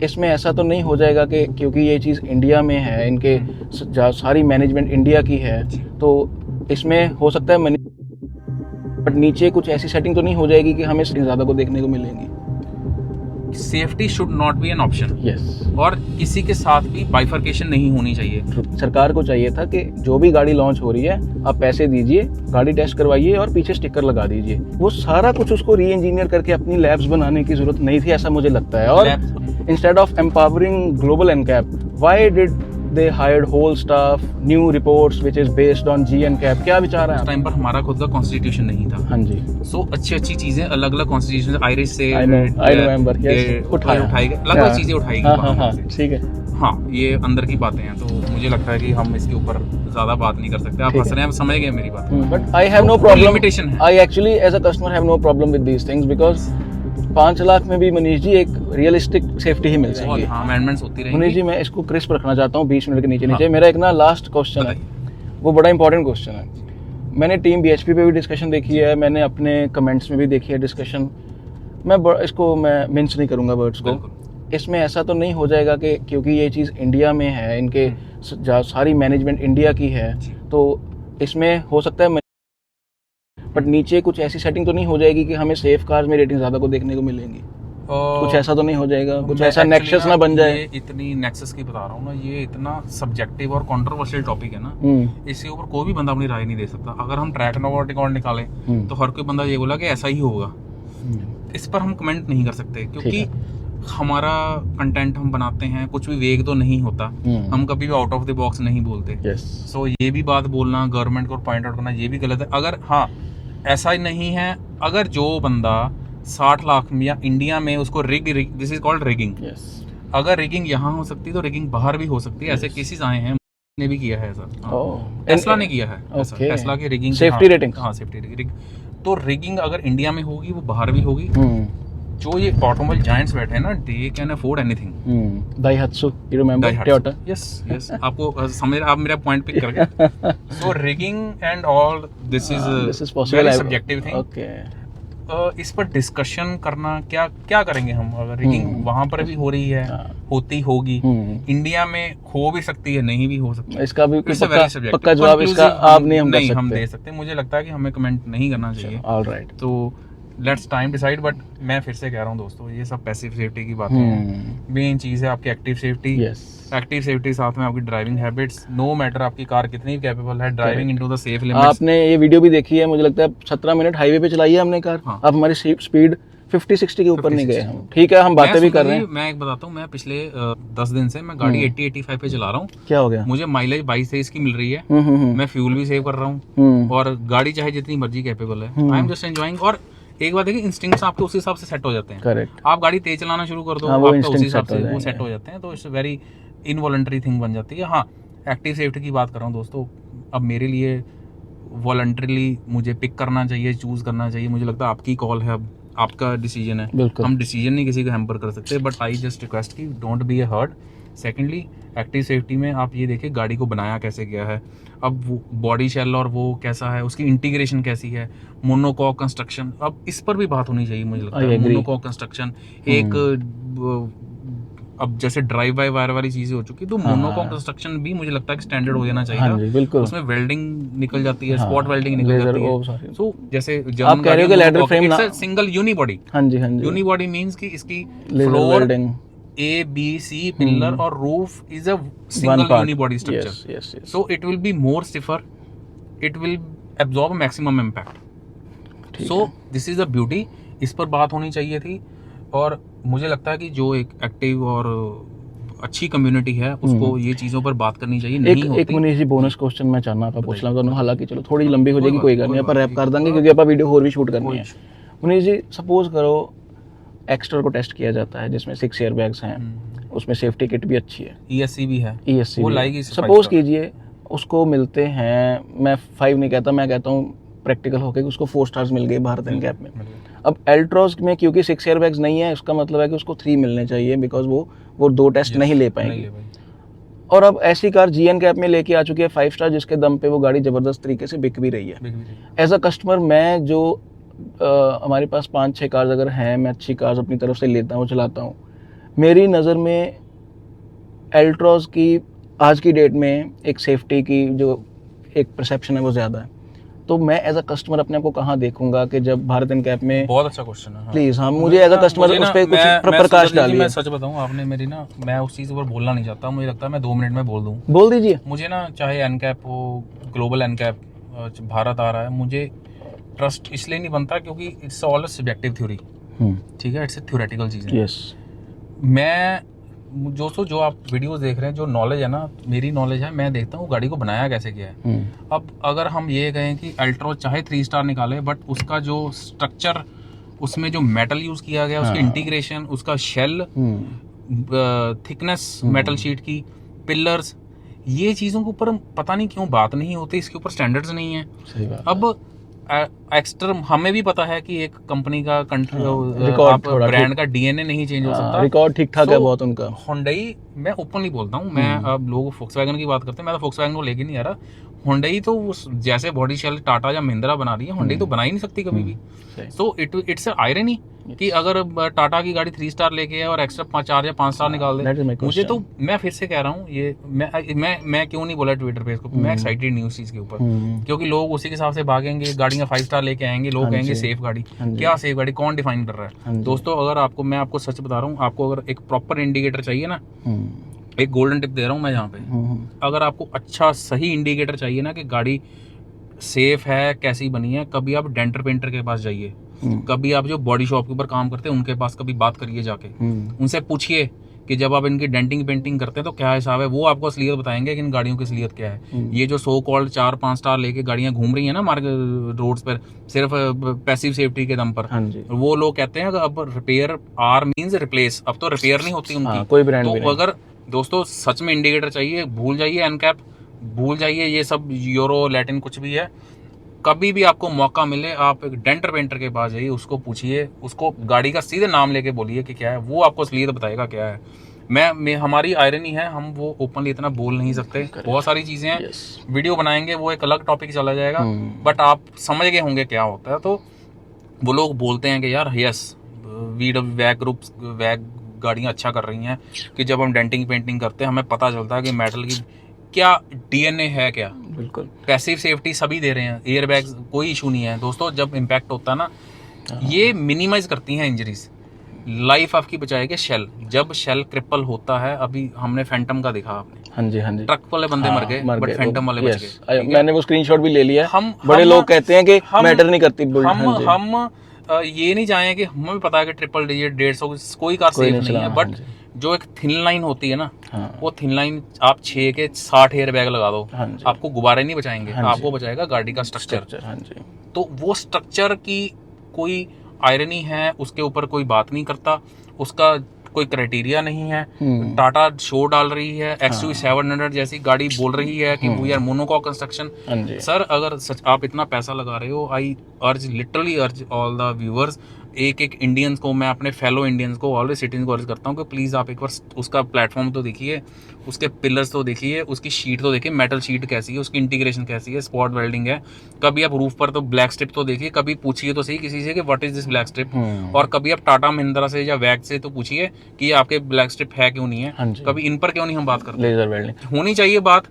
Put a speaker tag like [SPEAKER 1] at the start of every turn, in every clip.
[SPEAKER 1] इसमें ऐसा तो नहीं हो जाएगा कि क्योंकि ये चीज़ इंडिया में है, इनके सारी मैनेजमेंट इंडिया की है, तो इसमें हो सकता है बट नीचे कुछ ऐसी सेटिंग तो नहीं हो जाएगी कि हमें ज़्यादा को देखने को मिलेंगी।
[SPEAKER 2] Safety should not be an option.
[SPEAKER 1] Yes.
[SPEAKER 2] और किसी के साथ भी बाइफर्केशन नहीं होनी चाहिए।
[SPEAKER 1] सरकार को चाहिए था कि जो भी गाड़ी लॉन्च हो रही है आप पैसे दीजिए, गाड़ी टेस्ट करवाइए और पीछे स्टिकर लगा दीजिए। वो सारा कुछ उसको री इंजीनियर करके अपनी लैब्स बनाने की जरूरत नहीं थी, ऐसा मुझे लगता है। और instead of empowering global NCAP, why did they hired whole staff, new reports which is based on GNCAP? क्या विचार है?
[SPEAKER 2] उस टाइम पर हमारा खुद का कॉन्स्टिट्यूशन नहीं था।
[SPEAKER 1] हाँ जी।
[SPEAKER 2] सो अच्छी चीजें अलग अलग कॉन्स्टिट्यूशन आयरिश से
[SPEAKER 1] I remember, yes,
[SPEAKER 2] उठाई गई, अलग अलग चीजें उठाई गई।
[SPEAKER 1] ठीक है।
[SPEAKER 2] हाँ, ये अंदर की बातें हैं, तो मुझे लगता है कि हम इसके ऊपर ज्यादा बात नहीं कर सकते। आप हंस रहे हैं, आप समझ गए मेरी बात।
[SPEAKER 1] But I have no problem,
[SPEAKER 2] limitation है।
[SPEAKER 1] I actually as a customer have no problem with these things because 5 lakh में भी मनीष जी एक रियलिस्टिक सेफ्टी ही मिल सकती है।
[SPEAKER 2] हाँ, अमेंडमेंट्स होती रहेंगी।
[SPEAKER 1] मनीष जी, मैं इसको क्रिस्प रखना चाहता हूँ 20 मिनट के नीचे। मेरा एक ना लास्ट क्वेश्चन है, वो बड़ा इंपॉर्टेंट क्वेश्चन है। मैंने टीम BHP पे भी डिस्कशन देखी है, मैंने अपने कमेंट्स में भी देखी है डिस्कशन। इसको मैं मिन्स नहीं करूँगा वर्ड्स को। इसमें ऐसा तो नहीं हो जाएगा कि क्योंकि ये चीज़ इंडिया में है, इनके सारी मैनेजमेंट इंडिया की है, तो इसमें हो सकता है बट नीचे कुछ ऐसी सेटिंग तो नहीं हो जाएगी कि हमें सेफ कार्स में रेटिंग ज़्यादा को देखने को मिलेंगी। कुछ ऐसा तो नहीं हो जाएगा, कुछ ऐसा नेक्सस ना बन जाए।
[SPEAKER 2] इतनी नेक्सस की बता रहा हूँ ना, ये इतना सब्जेक्टिव और कंट्रोवर्शियल टॉपिक है ना, इसके ऊपर कोई भी बंदा अपनी राय नहीं दे सकता। अगर हम ट्रैक रिकॉर्ड निकालें तो हर कोई बंदा ये बोला कि ऐसा ही होगा। इस पर हम कमेंट नहीं कर सकते क्योंकि हमारा कंटेंट हम बनाते हैं, कुछ भी वेग तो नहीं होता, हम कभी भी आउट ऑफ द बॉक्स नहीं बोलते। सो ये भी बात बोलना, गवर्नमेंट को पॉइंट आउट करना, ये भी गलत है। अगर हाँ ऐसा ही नहीं है, अगर जो बंदा 60 लाख में या इंडिया में उसको दिस इज कॉल्ड रिगिंग, अगर रिगिंग यहाँ हो सकती है तो रिगिंग बाहर भी हो सकती है। ऐसे केसेस आए हैं, ने भी किया है ऐसा। टेस्ला ने किया है टेस्ला की रिगिंग,
[SPEAKER 1] सेफ्टी रेटिंग।
[SPEAKER 2] हाँ, सेफ्टी रेटिंग। तो रिगिंग अगर इंडिया में होगी वो बाहर भी होगी। जो ये ऑटोमोबाइल जायंट्स बैठे हैं ना, they can afford anything.
[SPEAKER 1] Daihatsu, you remember Toyota?
[SPEAKER 2] Yes आपको समझ, आप मेरा पॉइंट पिक कर गए। So rigging and all this is possible, subjective thing.
[SPEAKER 1] Okay,
[SPEAKER 2] इस पर डिस्कशन करना, क्या करेंगे हम? अगर रिगिंग वहां पर भी हो रही है, होती होगी, इंडिया में हो भी सकती है, नहीं भी हो सकती है।
[SPEAKER 1] इसका भी पक्का जवाब इसका आप नहीं हम
[SPEAKER 2] दे सकते। मुझे लगता है कि हमें कमेंट नहीं करना चाहिए।
[SPEAKER 1] ऑलराइट,
[SPEAKER 2] तो लेट्स टाइम डिसाइड। बट मैं फिर से कह रहा हूँ दोस्तों, ये सब पैसिव सेफ्टी की बातें हैं। मेन चीज़ है आपकी एक्टिव सेफ्टी। एक्टिव सेफ्टी साथ में आपकी ड्राइविंग हैबिट्स, नो मैटर आपकी कार कितनी कैपेबल है, driving into the safe limits.
[SPEAKER 1] आपने ये वीडियो भी देखी है, मुझे लगता है 17 मिनट हाईवे पे चलाई है हमने कार। अब हमारी स्पीड 50-60 के ऊपर नहीं गए हम। ठीक है, हम बातें भी कर रहे हैं।
[SPEAKER 2] मैं एक बताता हूँ, मैं पिछले 10 दिन से मैं गाड़ी 80-85 पे चला रहा हूँ।
[SPEAKER 1] क्या हो गया?
[SPEAKER 2] मुझे माइलेज 22-23 की मिल रही है। मैं फ्यूल भी सेव कर रहा हूँ और गाड़ी चाहे जितनी मर्जी कैपेबल है, आई एम जस्ट एंजॉइंग। और एक बात है कि इंस्टिंक्ट्स आपके उस हिसाब से सेट हो जाते हैं।
[SPEAKER 1] करेक्ट।
[SPEAKER 2] आप गाड़ी तेज चलाना शुरू कर दो, आपका उसी हिसाब से वो सेट हो जाते हैं। तो इट्स वेरी इनवॉलंटरी थिंग बन जाती है। हाँ, एक्टिव सेफ्टी की बात कर रहा हूँ दोस्तों। अब मेरे लिए वॉलंटरीली मुझे पिक करना चाहिए, चूज करना चाहिए। मुझे लगता है आपकी कॉल है, अब आपका डिसीजन है। हम डिसीजन नहीं किसी को हैम्पर कर सकते, बट आई जस्ट रिक्वेस्ट की don't be a hurt. Secondly, active safety में आप ये देखिए गाड़ी को बनाया कैसे गया है, अब वो बॉडी शेल और वो कैसा है, उसकी इंटीग्रेशन कैसी है, मोनोकॉक कंस्ट्रक्शन, अब इस पर भी बात होनी चाहिए। मुझे लगता है मोनोकॉक कंस्ट्रक्शन एक, अब जैसे ड्राइव बाय वायर वाली चीजें हो चुकी, तो मोनोकॉक कंस्ट्रक्शन भी मुझे लगता है कि स्टैंडर्ड हो जाना चाहिए। बिल्कुल, उसमें वेल्डिंग निकल जाती है, स्पॉट वेल्डिंग निकल जाती है। सो जैसे
[SPEAKER 1] आप कह रहे हो कि लैडर फ्रेम ना,
[SPEAKER 2] सिंगल यूनिबॉडी।
[SPEAKER 1] हां जी,
[SPEAKER 2] यूनिबॉडी मींस कि इसकी floor A, B, C pillar और roof is a single unibody structure.
[SPEAKER 1] Yes.
[SPEAKER 2] So it will be more stiffer. It will absorb maximum impact. So this is the beauty. इस पर बात होनी चाहिए थी। और मुझे लगता है कि जो एक एक्टिव और अच्छी कम्युनिटी है उसको ये चीज़ों पर बात करनी चाहिए। नहीं होती।
[SPEAKER 1] एक मनीष जी बोनस क्वेश्चन मैं चाहना था पूछना था, हालांकि चलो थोड़ी लंबी हो जाएगी, कोई नहीं, अपन रैप कर देंगे क्योंकि अपन वीडियो और भी शूट करनी है। मनीष जी, सपोज करो एक्स्टर को टेस्ट किया जाता है जिसमें 6 एयर बैग्स हैं, उसमें सेफ्टी किट भी अच्छी है,
[SPEAKER 2] ESC भी है,
[SPEAKER 1] वो लाएगी। सपोज कीजिए उसको मिलते हैं, मैं 5 नहीं कहता, मैं कहता हूँ प्रैक्टिकल होके उसको 4 स्टार्स मिल गए भारत एनकैप में। अब एल्ट्रॉस में क्योंकि 6 एयर बैग्स नहीं है, उसका मतलब है कि उसको 3 मिलने चाहिए, बिकॉज वो 2 टेस्ट नहीं ले पाएंगे। और अब ऐसी कार GNCAP में लेके आ चुकी है 5 स्टार, जिसके दम पे वो गाड़ी जबरदस्त तरीके से बिक भी रही है। एज अ कस्टमर मैं जो हमारे पास 5-6 कार्स अगर हैं, मैं अच्छी कार्स अपनी तरफ से लेता हूँ, चलाता हूँ, मेरी नज़र में एल्ट्रॉज की आज की डेट में एक सेफ्टी की जो एक परसेप्शन है वो ज़्यादा है, तो मैं एज अ कस्टमर अपने आप को कहाँ देखूंगा कि जब भारत एनकैप में।
[SPEAKER 2] बहुत अच्छा क्वेश्चन है।
[SPEAKER 1] प्लीज हाँ, मुझे एज अ कस्टमर उस पर कुछ प्रकाश डालिए।
[SPEAKER 2] मैं सच बताऊं, आपने मेरी ना, मैं उस चीज़ पर बोलना नहीं चाहता, मुझे लगता है मैं 2 मिनट में बोल दूं।
[SPEAKER 1] बोल दीजिए।
[SPEAKER 2] मुझे ना, चाहे एनकैप हो, ग्लोबल एनकैप, भारत आ रहा है, मुझे ट्रस्ट इसलिए नहीं बनता क्योंकि इट्स ऑल सब्जेक्टिव थ्योरी, ठीक है, इट्स थ्योरेटिकल चीज़ है।
[SPEAKER 1] यस,
[SPEAKER 2] मैं जो आप वीडियोस देख रहे हैं, जो नॉलेज है ना, मेरी नॉलेज है, मैं देखता हूँ गाड़ी को बनाया कैसे गया है। अब अगर हम ये कहें कि अल्ट्रोज चाहे 3 स्टार निकाले, बट उसका जो स्ट्रक्चर, उसमें जो मेटल यूज किया गया, उसकी इंटीग्रेशन, उसका शेल थिकनेस, मेटल शीट की, पिलर्स, ये चीज़ों के ऊपर पता नहीं क्यों बात नहीं होती, इसके ऊपर स्टैंडर्ड्स नहीं है।
[SPEAKER 1] सही बात।
[SPEAKER 2] अब एक्स्ट्रा हमें भी पता है कि एक कंपनी का ब्रांड का डीएनए नहीं चेंज हो सकता,
[SPEAKER 1] रिकॉर्ड ठीक ठाक है बहुत उनका।
[SPEAKER 2] हुंडई, मैं ओपनली बोलता हूँ, मैं अब लोग फोक्सवैगन की बात करते हैं, मैं तो फोक्सवैगन को लेके नहीं आ रहा। हुंडई तो उस जैसे बॉडी शेल टाटा या महिंद्रा बना रही है, हुंडई तो बना ही नहीं सकती कभी भी। सो इट्स आयरनी कि अगर टाटा की गाड़ी 3 स्टार लेके है और एक्स्ट्रा 4 या 5 स्टार निकाल दे। मुझे तो, मैं फिर से कह रहा हूँ, ये मैं क्यों नहीं बोला ट्विटर पे इसको, मैं एक्साइटेड नहीं उस चीज के ऊपर, क्योंकि लोग उसी के हिसाब से भागेंगे, गाड़ियां 5 स्टार लेके आएंगे, लोग कहेंगे सेफ गाड़ी। क्या सेफ गाड़ी, कौन डिफाइन कर रहा है? दोस्तों, अगर आपको, मैं आपको सच बता रहा हूँ, आपको अगर एक प्रॉपर इंडिकेटर चाहिए ना, एक गोल्डन टिप दे रहा हूँ मैं यहाँ पे, अगर आपको अच्छा सही इंडिकेटर चाहिए ना कि गाड़ी सेफ है, कैसी बनी है, कभी आप डेंटर पेंटर के पास जाइए, कभी आप जो बॉडी शॉप के ऊपर काम करते हैं उनके पास कभी बात करिए जाके, उनसे पूछिए कि जब आप इनकी डेंटिंग पेंटिंग करते हैं तो क्या हिसाब है, वो आपको असलियत बताएंगे कि इन गाड़ियों की असलियत क्या है। ये जो सो कॉल्ड 4-5 स्टार लेके गाड़ियां घूम रही हैं ना मार्केट रोड्स पर, सिर्फ पैसिव सेफ्टी के दम पर, वो लोग कहते हैं अब रिपेयर आर मींस रिप्लेस, अब तो रिपेयर नहीं होती उनकी
[SPEAKER 1] कोई ब्रांड
[SPEAKER 2] तो अगर दोस्तों सच में इंडिकेटर चाहिए, भूल जाइए एनकैप, भूल जाइए ये सब यूरो लैटिन कुछ भी है। कभी भी आपको मौका मिले, आप एक डेंटर पेंटर के पास जाइए, उसको पूछिए, उसको गाड़ी का सीधे नाम लेके बोलिए कि क्या है, वो आपको असलियत बताएगा क्या है। मैं हमारी आयरनी है, हम वो ओपनली इतना बोल नहीं सकते, बहुत सारी चीजें हैं, वीडियो बनाएंगे वो एक अलग टॉपिक चला जाएगा, बट आप समझ गए होंगे क्या होता है। तो वो लोग बोलते हैं कि यार यस वैग ग्रुप वैग गाड़ियाँ अच्छा कर रही हैं, कि जब हम डेंटिंग पेंटिंग करते हैं हमें पता चलता है कि मेटल की क्या डीएनए है, क्या बिल्कुल पैसिव सेफ्टी सभी दे रहे हैं, एयर बैग्स, कोई इशू नहीं है दोस्तों। जब इम्पैक्ट होता है ना, ये मिनिमाइज करती हैं इंजरीज, लाइफ आपकी बचाएगी शेल। जब शेल क्रिपल होता है, अभी हमने फैंटम का देखा आपने,
[SPEAKER 1] हाँ जी,
[SPEAKER 2] ट्रक वाले बंदे मर गए, बट फैंटम वाले बच गए।
[SPEAKER 1] मैंने वो स्क्रीनशॉट भी ले लिया। हम बड़े लोग कहते हैं कि मैटर नहीं करती,
[SPEAKER 2] हम ये नहीं चाहें कि हमें भी पता है कि ट्रिपल डिजिट 150 कोई कार सेफ नहीं है, बट जो एक थिन लाइन होती है ना, वो थिन लाइन आप 6 के 60 एयर बैग लगा दो, आपको गुब्बारे नहीं बचाएंगे, आपको बचाएगा गाड़ी का स्ट्रक्चर। तो वो स्ट्रक्चर की कोई आयरनी है, उसके ऊपर कोई बात नहीं करता, उसका कोई क्राइटेरिया नहीं है। टाटा शो डाल रही है, XUV 700 जैसी गाड़ी बोल रही है कि we are monocoque construction. Sir अगर सच आप इतना पैसा लगा रहे हो, I literally urge all the viewers, एक इंडियंस को, मैं अपने फेलो इंडियंस को, ऑलवेज सिटीजन को अर्ज करता हूँ कि प्लीज़ आप एक बार उसका प्लेटफॉर्म तो देखिए, उसके पिलर्स तो देखिए, उसकी शीट तो देखिए, मेटल शीट कैसी है, उसकी इंटीग्रेशन कैसी है, स्पॉट वेल्डिंग है, कभी आप रूफ पर तो ब्लैक स्ट्रिप तो देखिए, कभी पूछिए तो सही किसी से कि what is this black strip, और कभी आप टाटा महिंद्रा से या वैग से तो पूछिए कि आपके ब्लैक स्ट्रिप है क्यों नहीं है, कभी इन पर क्यों नहीं हम बात करते। लेजर वेल्डिंग होनी चाहिए बात।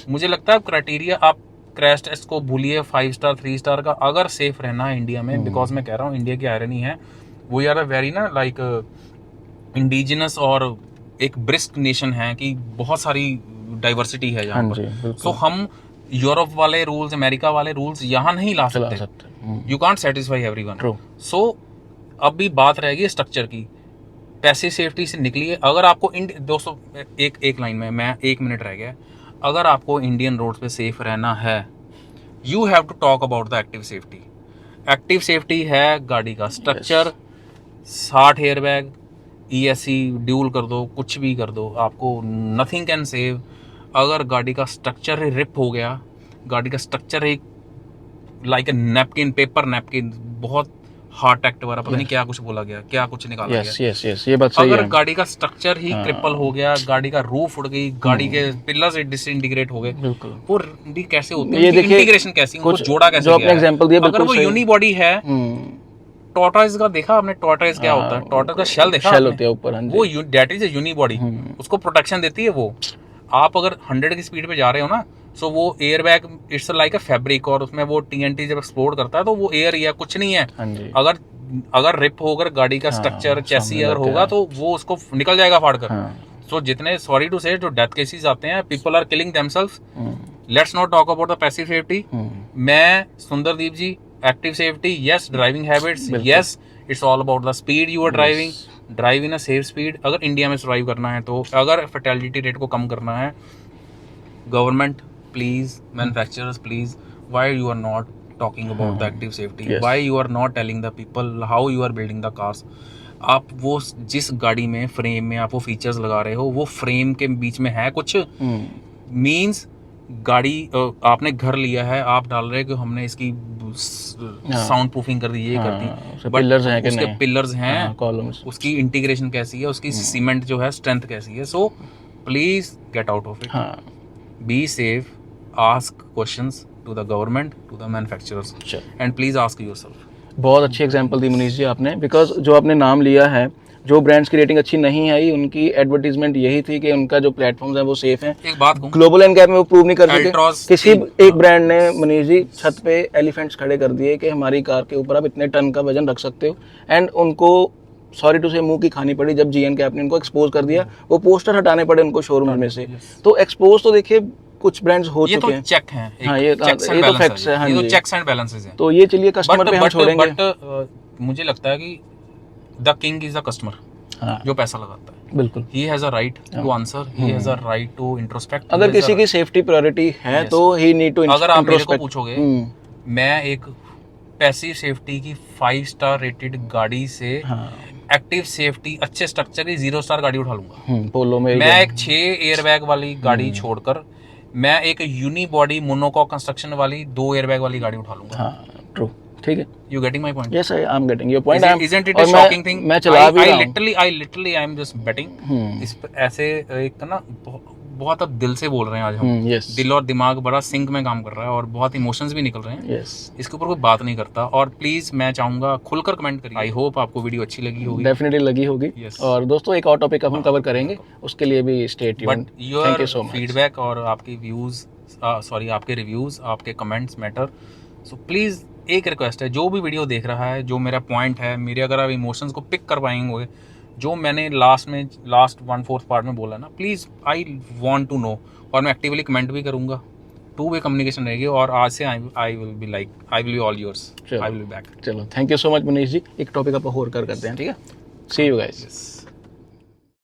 [SPEAKER 2] मुझे लगता है क्राइटेरिया, आप क्रैश टेस्ट को भूलिए, 5 स्टार 3 स्टार का, अगर सेफ रहना है इंडिया में, बिकॉज मैं कह रहा हूँ इंडिया की आयरनी है, वो यार वेरी ना लाइक इंडिजिनस और एक ब्रिस्क नेशन है कि बहुत सारी डाइवर्सिटी है यहाँ पर। तो हम यूरोप वाले रूल्स, अमेरिका वाले रूल्स यहाँ नहीं ला सकते, यू कांट सेटिस्फाई एवरीवन। सो अब भी बात रहेगी स्ट्रक्चर की, पैसे सेफ्टी से निकलिए। अगर आपको दोस्तों एक लाइन में, मैं 1 मिनट रह गया, अगर आपको इंडियन रोड्स पे सेफ रहना है, you have to talk about the active safety. Active safety है गाड़ी का structure, 60 air bag, ESC dual कर दो, कुछ भी कर दो, आपको नथिंग कैन सेव। अगर गाड़ी का स्ट्रक्चर ही रिप हो गया, गाड़ी का structure he like a napkin, paper napkin, बहुत हार्ट एक्ट वाला, पता नहीं क्या कुछ बोला गया, क्या कुछ निकाला गया।
[SPEAKER 1] ये बात सही
[SPEAKER 2] अगर
[SPEAKER 1] है।
[SPEAKER 2] गाड़ी का स्ट्रक्चर ही क्रिपल हो गया, गाड़ी का रूफ उड़ गई, गाड़ी के पिलर्स डिसइंटीग्रेट हो गए, वो कैसे होते हैं, इंटीग्रेशन कैसी, उनको जोड़ा कैसे, जो आपने एग्जांपल दिया, अगर वो यूनी बॉडी है, टॉर्टॉइस का देखा आपने, टॉर्टॉइस क्या होता है, टॉर्टॉइस का शेल देखा
[SPEAKER 1] शेल होती है ऊपर, हाँ जी।
[SPEAKER 2] वो दैट इज अ यूनिबॉडी, उसको प्रोटेक्शन देती है वो। आप अगर 100 की स्पीड पे जा रहे हो ना, सो वो air bag it's like a fabric, और उसमें वो TNT जब एक्सप्लोड करता है तो वो एयर या कुछ नहीं है,
[SPEAKER 1] हाँ जी।
[SPEAKER 2] अगर रिप होकर गाड़ी का स्ट्रक्चर चैसी अगर होगा तो वो उसको निकल जाएगा फाड़ कर। सो जितने, सॉरी टू से, जो डेथ केसेस आते हैं, people are killing themselves. Let's not talk about the passive safety. मैं Sundardeep ji, active safety, yes, driving habits, yes, it's all about the speed you are driving, drive in a safe speed. अगर India में survive करना है तो, अगर fatality rate को कम करना है, government please, manufacturers please, why you are not talking about the active safety, why you are not telling the people how you are building the cars। आप वो जिस गाड़ी में फ्रेम में आप वो फीचर्स लगा रहे हो, वो फ्रेम के बीच में है कुछ, मींस गाड़ी आपने घर लिया है, आप डाल रहे हो कि हमने इसकी साउंड प्रूफिंग कर दी, ये कर दी,
[SPEAKER 1] पिलर्स हैं कि
[SPEAKER 2] उसके
[SPEAKER 1] नहीं,
[SPEAKER 2] पिलर्स हैं,
[SPEAKER 1] कॉलम्स,
[SPEAKER 2] उसकी इंटीग्रेशन कैसी है, उसकी सीमेंट जो है स्ट्रेंथ कैसी है। So please get out of it, be safe, ask questions to the government, to the manufacturers, and please ask yourself।
[SPEAKER 1] बहुत अच्छी एग्जांपल दी मनीष जी आपने, बिकॉज जो आपने नाम लिया है, जो ब्रांड्स की रेटिंग अच्छी नहीं आई, उनकी एडवर्टीजमेंट यही थी कि उनका जो प्लेटफॉर्म्स है वो सेफ हैं।
[SPEAKER 2] एक बात कहूं,
[SPEAKER 1] ग्लोबल एनकैप में वो प्रूव नहीं कर सके। किसी एक ब्रांड ने मनीष जी छत पे एलिफेंट्स खड़े कर दिए कि हमारी कार के ऊपर आप इतने टन का वजन रख सकते हो, एंड उनको सॉरी टू से मुंह की खानी पड़ी जब GNCAP ने उनको एक्सपोज कर दिया, वो पोस्टर हटाने पड़े उनको शोरूम में से। तो एक्सपोज तो देखिए कुछ ब्रांड्स हो चुके हैं,
[SPEAKER 2] ये तो चेक हैं,
[SPEAKER 1] हाँ, ये तो फैक्ट्स है, हाँ,
[SPEAKER 2] ये तो चेक्स एंड बैलेंसेस हैं।
[SPEAKER 1] तो ये चलिए कस्टमर पे हम छोड़ेंगे,
[SPEAKER 2] बट मुझे लगता है कि the king is the customer, जो पैसा लगाता है।
[SPEAKER 1] बिल्कुल,
[SPEAKER 2] he has a right to answer, he has a right to introspect.
[SPEAKER 1] अगर किसी की सेफ्टी प्रायोरिटी है तो ही नीड टू
[SPEAKER 2] इंट्रोस्पेक्ट। अगर आप मेरे को पूछोगे, मैं एक पैसिव सेफ्टी की 5 स्टार रेटेड गाड़ी से एक्टिव सेफ्टी अच्छे स्ट्रक्चर की 0 स्टार गाड़ी उठा लूंगा।
[SPEAKER 1] पोलो में
[SPEAKER 2] मैं एक 6 एयरबैग वाली गाड़ी छोड़कर मैं एक यूनिबॉडी मोनोकॉक कंस्ट्रक्शन वाली 2 एयरबैग वाली गाड़ी उठा लूंगा।
[SPEAKER 1] हाँ, ट्रू, ठीक है।
[SPEAKER 2] You getting my point?
[SPEAKER 1] Yes, I am getting your point.
[SPEAKER 2] Isn't it a shocking thing?
[SPEAKER 1] मैं चला भी रहा हूँ।
[SPEAKER 2] I literally I am just betting। इस ऐसे एक ना बहुत अब दिल से बोल रहे हैं आज हम। दिल और दिमाग बड़ा सिंक में काम कर रहा है और बहुत इमोशंस भी निकल रहे हैं। इसके ऊपर कोई बात नहीं करता। और प्लीज मैं चाहूंगा खुलकर कमेंट करिए। आई होप आपको वीडियो अच्छी लगी होगी।
[SPEAKER 1] डेफिनेटली लगी होगी। और दोस्तों एक और टॉपिक हम कवर करेंगे, उसके लिए भी stay tuned. Thank you so much.
[SPEAKER 2] Feedback और आपकी व्यूज, सॉरी आपके रिव्यूज, आपके कमेंट्स मैटर। सो प्लीज एक रिक्वेस्ट है, जो भी वीडियो देख रहा है, जो मेरा पॉइंट है, मेरे अगर आप इमोशंस को पिक कर पाएंगे, जो मैंने लास्ट 1/4 पार्ट में बोला ना, please I want to know. और मैं एक्टिवली कमेंट भी करूंगा, 2 वे कम्युनिकेशन रहेगी। और आज से I will be all yours, I will be back.
[SPEAKER 1] चलो, thank you so much Manish ji. एक टॉपिक आप और करते हैं, ठीक है। See you guys.